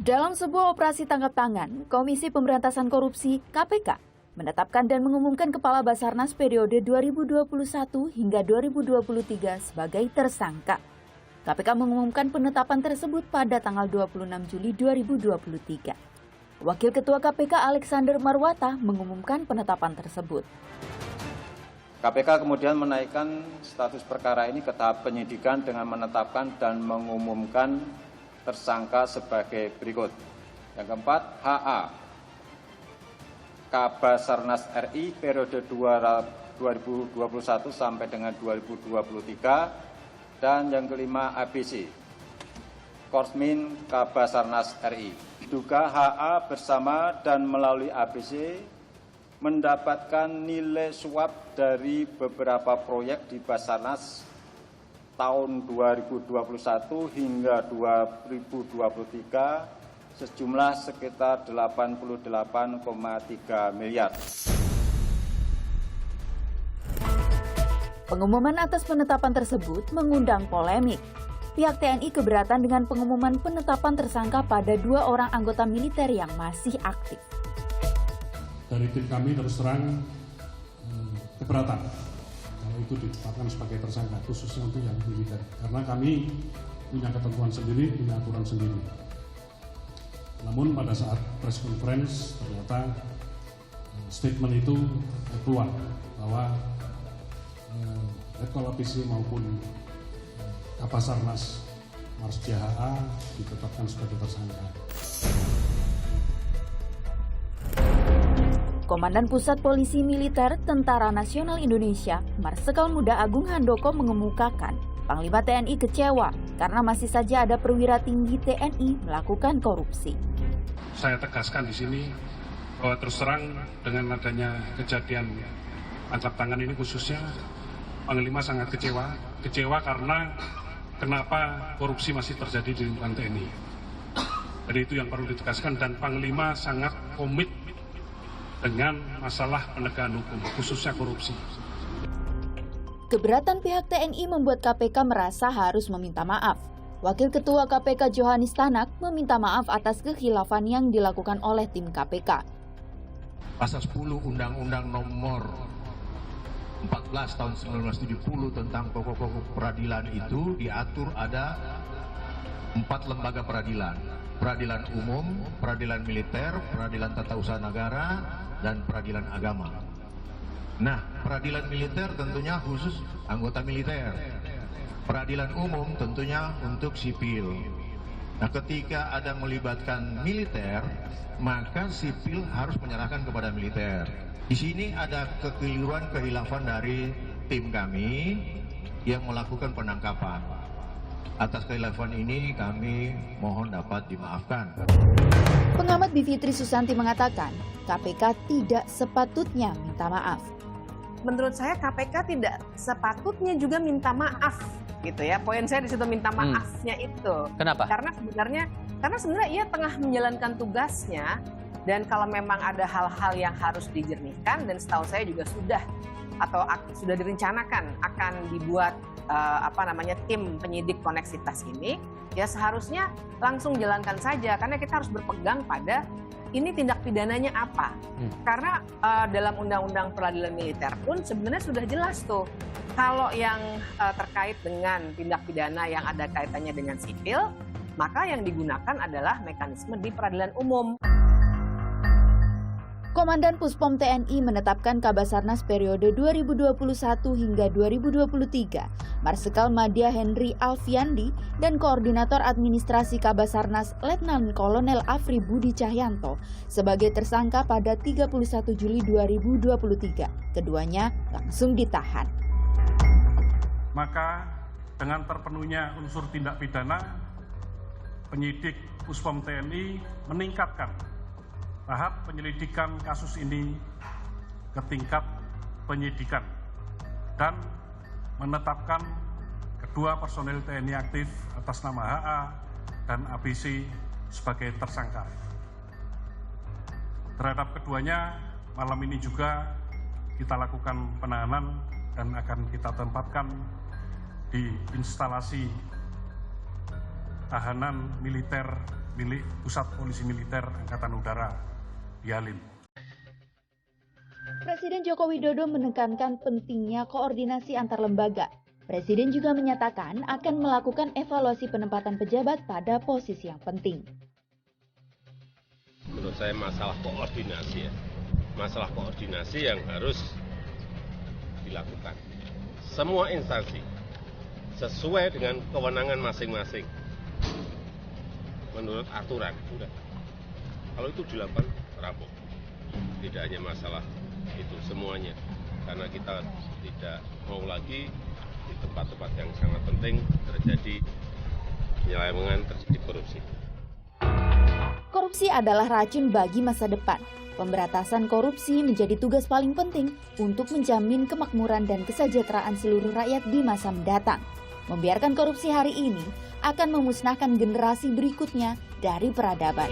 Dalam sebuah operasi tangkap tangan, Komisi Pemberantasan Korupsi (KPK) menetapkan dan mengumumkan Kepala Basarnas periode 2021 hingga 2023 sebagai tersangka. KPK mengumumkan penetapan tersebut pada tanggal 26 Juli 2023. Wakil Ketua KPK Alexander Marwata mengumumkan penetapan tersebut. KPK kemudian menaikkan status perkara ini ke tahap penyidikan dengan menetapkan dan mengumumkan tersangka sebagai berikut. Yang keempat, HA, Kabasarnas RI periode 2021 sampai dengan 2023. Dan yang kelima, ABC, Korsmin Kabasarnas RI. Diduga HA bersama dan melalui ABC mendapatkan nilai suap dari beberapa proyek di Basarnas tahun 2021 hingga 2023 sejumlah sekitar 88,3 miliar. Pengumuman atas penetapan tersebut mengundang polemik. Pihak TNI keberatan dengan pengumuman penetapan tersangka pada 2 orang anggota militer yang masih aktif. Dari tim kami terus terang keberatan kalau itu ditetapkan sebagai tersangka, khususnya untuk yang militer. Karena kami punya ketentuan sendiri, punya aturan sendiri. Namun pada saat press conference ternyata statement itu keluar bahwa Letkol APC maupun Kabasarnas Marsdia HA ditetapkan sebagai tersangka. Komandan Pusat Polisi Militer Tentara Nasional Indonesia, Marsikal Muda Agung Handoko mengemukakan Panglima TNI kecewa karena masih saja ada perwira tinggi TNI melakukan korupsi. Saya tegaskan di sini bahwa terus terang dengan adanya kejadian tangkap tangan ini khususnya, Panglima sangat kecewa karena kenapa korupsi masih terjadi di lingkungan TNI. Jadi itu yang perlu ditegaskan dan Panglima sangat komit dengan masalah penegakan hukum, khususnya korupsi. Keberatan pihak TNI membuat KPK merasa harus meminta maaf. Wakil Ketua KPK Johanis Tanak meminta maaf atas kekhilafan yang dilakukan oleh tim KPK. Pasal 10 Undang-Undang Nomor 14 tahun 1970 tentang pokok-pokok peradilan itu diatur ada 4 lembaga peradilan. Peradilan umum, peradilan militer, peradilan tata usaha negara, dan peradilan agama. Nah, peradilan militer tentunya khusus anggota militer. Peradilan umum tentunya untuk sipil. Nah, ketika ada melibatkan militer, maka sipil harus menyerahkan kepada militer. Di sini ada kekeliruan kehilafan dari tim kami yang melakukan penangkapan. Atas kehilafan ini kami mohon dapat dimaafkan. Pengamat Bivitri Susanti mengatakan, KPK tidak sepatutnya minta maaf. Menurut saya KPK tidak sepatutnya juga minta maaf, gitu ya. Poin saya di situ minta maafnya itu. Kenapa? Karena sebenarnya ia tengah menjalankan tugasnya dan kalau memang ada hal-hal yang harus dijernihkan dan setahu saya juga sudah direncanakan akan dibuat tim penyidik koneksitas ini, ya seharusnya langsung jalankan saja karena kita harus berpegang pada ini tindak pidananya apa. Karena dalam Undang-Undang Peradilan Militer pun sebenarnya sudah jelas tuh kalau yang terkait dengan tindak pidana yang ada kaitannya dengan sipil, maka yang digunakan adalah mekanisme di peradilan umum. Komandan Puspom TNI menetapkan Kabasarnas periode 2021 hingga 2023, Marsikal Madya Henry Alfiandi dan Koordinator Administrasi Kabasarnas Letnan Kolonel Afri Budi Cahyanto sebagai tersangka pada 31 Juli 2023. Keduanya langsung ditahan. Maka dengan terpenuhnya unsur tindak pidana, penyidik Puspom TNI meningkatkan tahap penyelidikan kasus ini ke tingkat penyidikan dan menetapkan kedua personel TNI aktif atas nama HA dan ABC sebagai tersangka. Terhadap keduanya, malam ini juga kita lakukan penahanan dan akan kita tempatkan di instalasi tahanan militer milik Pusat Polisi Militer Angkatan Udara di Halim. Presiden Joko Widodo menekankan pentingnya koordinasi antar lembaga. Presiden juga menyatakan akan melakukan evaluasi penempatan pejabat pada posisi yang penting. Menurut saya masalah koordinasi ya. Masalah koordinasi yang harus dilakukan. Semua instansi sesuai dengan kewenangan masing-masing. Menurut aturan, udah. Kalau itu dilakukan, rampung. Tidak hanya masalah itu semuanya. Karena kita tidak mau lagi di tempat-tempat yang sangat penting terjadi penyelewengan, terjadi korupsi. Korupsi adalah racun bagi masa depan. Pemberantasan korupsi menjadi tugas paling penting untuk menjamin kemakmuran dan kesejahteraan seluruh rakyat di masa mendatang. Membiarkan korupsi hari ini akan memusnahkan generasi berikutnya dari peradaban.